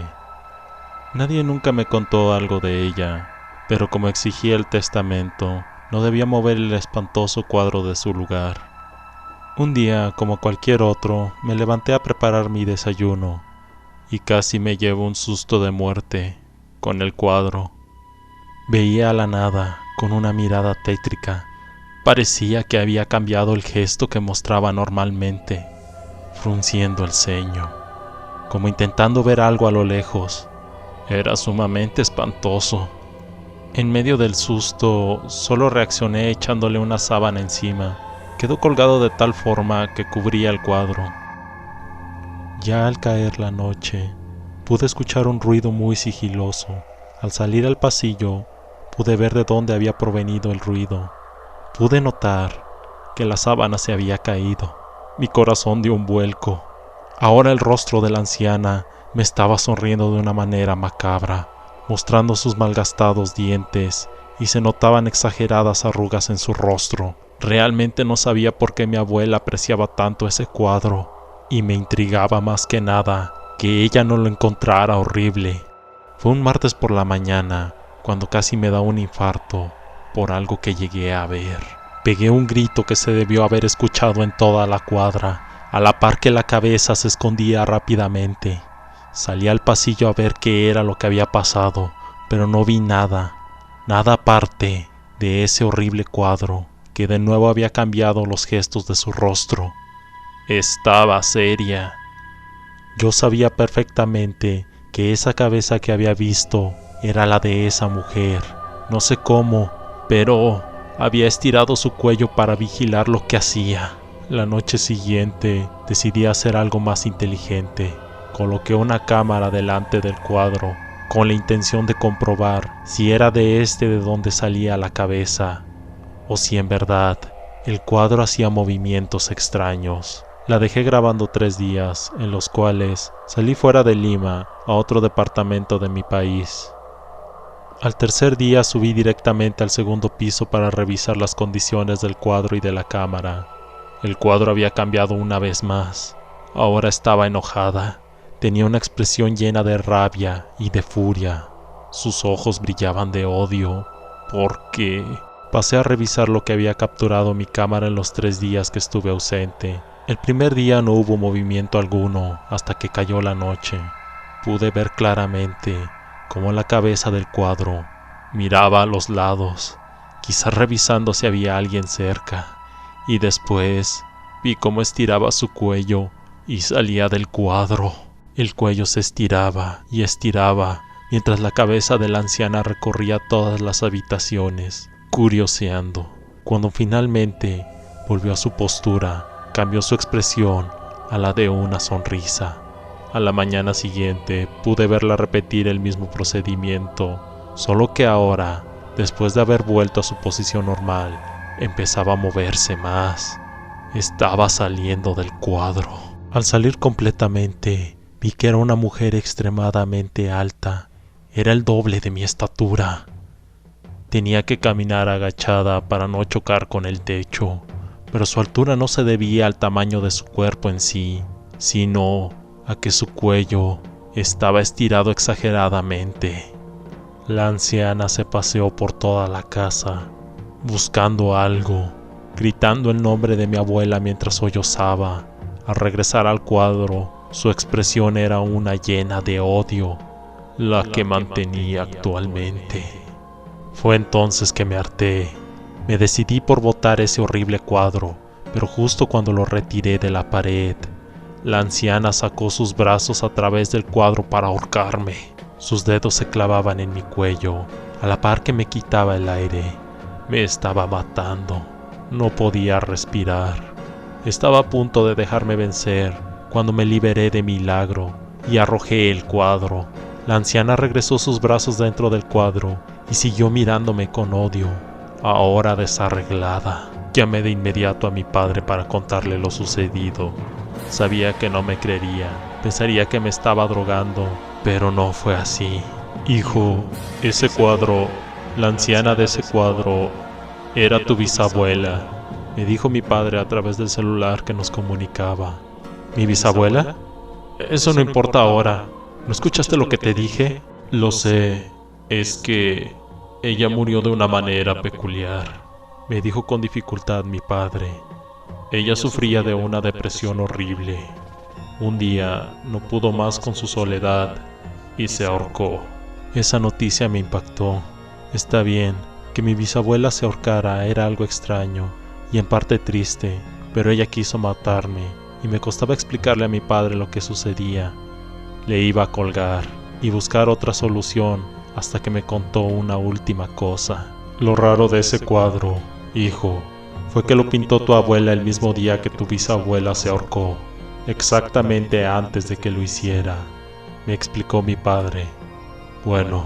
Nadie nunca me contó algo de ella, pero como exigía el testamento, no debía mover el espantoso cuadro de su lugar. Un día, como cualquier otro, me levanté a preparar mi desayuno y casi me llevo un susto de muerte con el cuadro. Veía a la nada con una mirada tétrica. Parecía que había cambiado el gesto que mostraba normalmente, frunciendo el ceño, como intentando ver algo a lo lejos. Era sumamente espantoso. En medio del susto, solo reaccioné echándole una sábana encima. Quedó colgado de tal forma que cubría el cuadro. Ya al caer la noche, pude escuchar un ruido muy sigiloso. Al salir al pasillo, pude ver de dónde había provenido el ruido. Pude notar que la sábana se había caído. Mi corazón dio un vuelco. Ahora el rostro de la anciana me estaba sonriendo de una manera macabra, mostrando sus malgastados dientes, y se notaban exageradas arrugas en su rostro. Realmente no sabía por qué mi abuela apreciaba tanto ese cuadro, y me intrigaba más que nada que ella no lo encontrara horrible. Fue un martes por la mañana, cuando casi me da un infarto por algo que llegué a ver. Pegué un grito que se debió haber escuchado en toda la cuadra, a la par que la cabeza se escondía rápidamente. Salí al pasillo a ver qué era lo que había pasado, pero no vi nada aparte de ese horrible cuadro, que de nuevo había cambiado los gestos de su rostro. Estaba seria. Yo sabía perfectamente que esa cabeza que había visto era la de esa mujer. No sé cómo, pero había estirado su cuello para vigilar lo que hacía. La noche siguiente decidí hacer algo más inteligente. Coloqué una cámara delante del cuadro con la intención de comprobar si era de donde salía la cabeza, o si en verdad el cuadro hacía movimientos extraños. La dejé grabando 3 días, en los cuales salí fuera de Lima a otro departamento de mi país. Al tercer día subí directamente al segundo piso para revisar las condiciones del cuadro y de la cámara. El cuadro había cambiado una vez más. Ahora estaba enojada. Tenía una expresión llena de rabia y de furia. Sus ojos brillaban de odio, porque Pasé a revisar lo que había capturado mi cámara en los 3 días que estuve ausente. El primer día no hubo movimiento alguno hasta que cayó la noche. Pude ver claramente cómo la cabeza del cuadro miraba a los lados, quizás revisando si había alguien cerca, y después vi cómo estiraba su cuello y salía del cuadro. El cuello se estiraba y estiraba mientras la cabeza de la anciana recorría todas las habitaciones, curioseando. Cuando finalmente volvió a su postura, cambió su expresión a la de una sonrisa. A la mañana siguiente pude verla repetir el mismo procedimiento, solo que ahora, después de haber vuelto a su posición normal, empezaba a moverse más. Estaba saliendo del cuadro. Al salir completamente, vi que era una mujer extremadamente alta. Era el doble de mi estatura. Tenía que caminar agachada para no chocar con el techo, pero su altura no se debía al tamaño de su cuerpo en sí, sino a que su cuello estaba estirado exageradamente. La anciana se paseó por toda la casa, buscando algo, gritando el nombre de mi abuela mientras sollozaba. Al regresar al cuadro, su expresión era una llena de odio, la que mantenía actualmente. Fue entonces que me harté. Me decidí por botar ese horrible cuadro, pero justo cuando lo retiré de la pared, la anciana sacó sus brazos a través del cuadro para ahorcarme. Sus dedos se clavaban en mi cuello, a la par que me quitaba el aire. Me estaba matando. No podía respirar. Estaba a punto de dejarme vencer cuando me liberé de milagro y arrojé el cuadro. La anciana regresó sus brazos dentro del cuadro y siguió mirándome con odio. Ahora desarreglada, llamé de inmediato a mi padre para contarle lo sucedido. Sabía que no me creería, pensaría que me estaba drogando, pero no fue así. Hijo, ese cuadro, la anciana de ese cuadro, era tu bisabuela, me dijo mi padre a través del celular que nos comunicaba. ¿Mi bisabuela? Eso no importa ahora. ¿No escuchaste lo que te dije? Lo sé, es que ella murió de una manera peculiar, me dijo con dificultad mi padre. Ella sufría de una depresión horrible. Un día no pudo más con su soledad y se ahorcó. Esa noticia me impactó. Está bien, que mi bisabuela se ahorcara era algo extraño y en parte triste, pero ella quiso matarme y me costaba explicarle a mi padre lo que sucedía. Le iba a colgar y buscar otra solución hasta que me contó una última cosa. Lo raro de ese cuadro, hijo, fue que lo pintó tu abuela el mismo día que tu bisabuela se ahorcó, exactamente antes de que lo hiciera, me explicó mi padre. Bueno,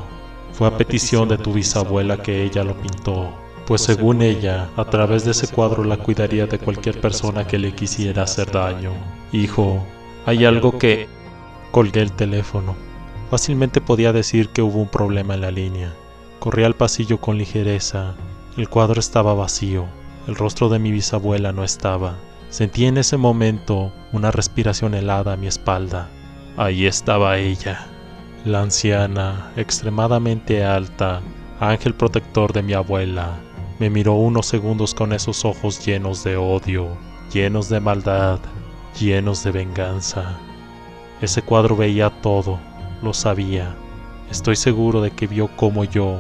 fue a petición de tu bisabuela que ella lo pintó, pues según ella, a través de ese cuadro la cuidaría de cualquier persona que le quisiera hacer daño. Hijo, hay algo que... Colgué el teléfono. Fácilmente podía decir que hubo un problema en la línea. Corrí al pasillo con ligereza. El cuadro estaba vacío. El rostro de mi bisabuela no estaba. Sentí en ese momento una respiración helada a mi espalda. Ahí estaba ella, la anciana, extremadamente alta, ángel protector de mi abuela. Me miró unos segundos con esos ojos llenos de odio, llenos de maldad, llenos de venganza. Ese cuadro veía todo, lo sabía. Estoy seguro de que vio cómo yo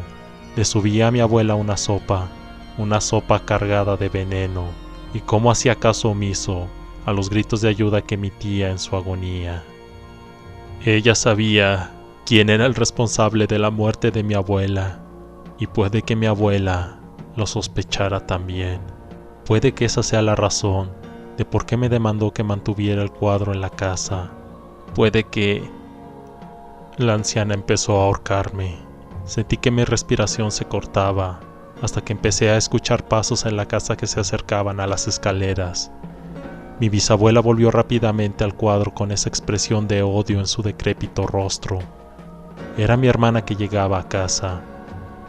le subía a mi abuela una sopa cargada de veneno, y cómo hacía caso omiso a los gritos de ayuda que emitía en su agonía. Ella sabía quién era el responsable de la muerte de mi abuela, y puede que mi abuela lo sospechara también. Puede que esa sea la razón de por qué me demandó que mantuviera el cuadro en la casa. Puede que... La anciana empezó a ahorcarme. Sentí que mi respiración se cortaba, hasta que empecé a escuchar pasos en la casa que se acercaban a las escaleras. Mi bisabuela volvió rápidamente al cuadro con esa expresión de odio en su decrépito rostro. Era mi hermana que llegaba a casa.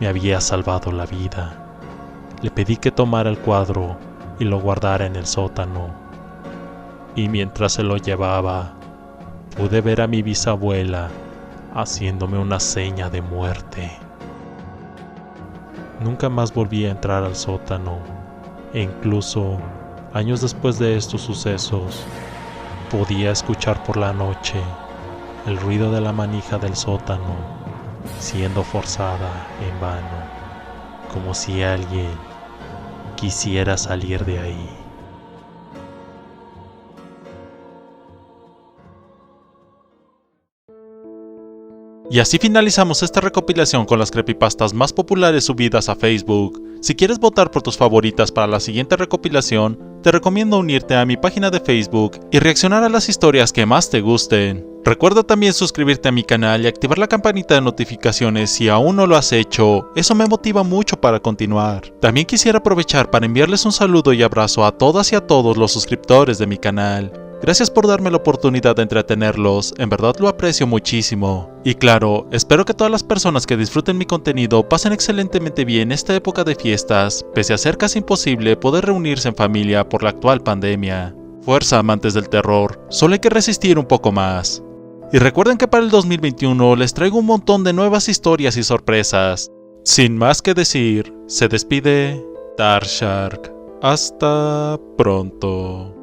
Me había salvado la vida. Le pedí que tomara el cuadro y lo guardara en el sótano. Y mientras se lo llevaba, pude ver a mi bisabuela haciéndome una seña de muerte. Nunca más volví a entrar al sótano, e incluso años después de estos sucesos, podía escuchar por la noche el ruido de la manija del sótano siendo forzada en vano, como si alguien quisiera salir de ahí. Y así finalizamos esta recopilación con las creepypastas más populares subidas a Facebook. Si quieres votar por tus favoritas para la siguiente recopilación, te recomiendo unirte a mi página de Facebook y reaccionar a las historias que más te gusten. Recuerda también suscribirte a mi canal y activar la campanita de notificaciones si aún no lo has hecho, eso me motiva mucho para continuar. También quisiera aprovechar para enviarles un saludo y abrazo a todas y a todos los suscriptores de mi canal. Gracias por darme la oportunidad de entretenerlos, en verdad lo aprecio muchísimo. Y claro, espero que todas las personas que disfruten mi contenido pasen excelentemente bien esta época de fiestas, pese a ser casi imposible poder reunirse en familia por la actual pandemia. Fuerza, amantes del terror, solo hay que resistir un poco más. Y recuerden que para el 2021 les traigo un montón de nuevas historias y sorpresas. Sin más que decir, se despide Darkshark. Hasta pronto.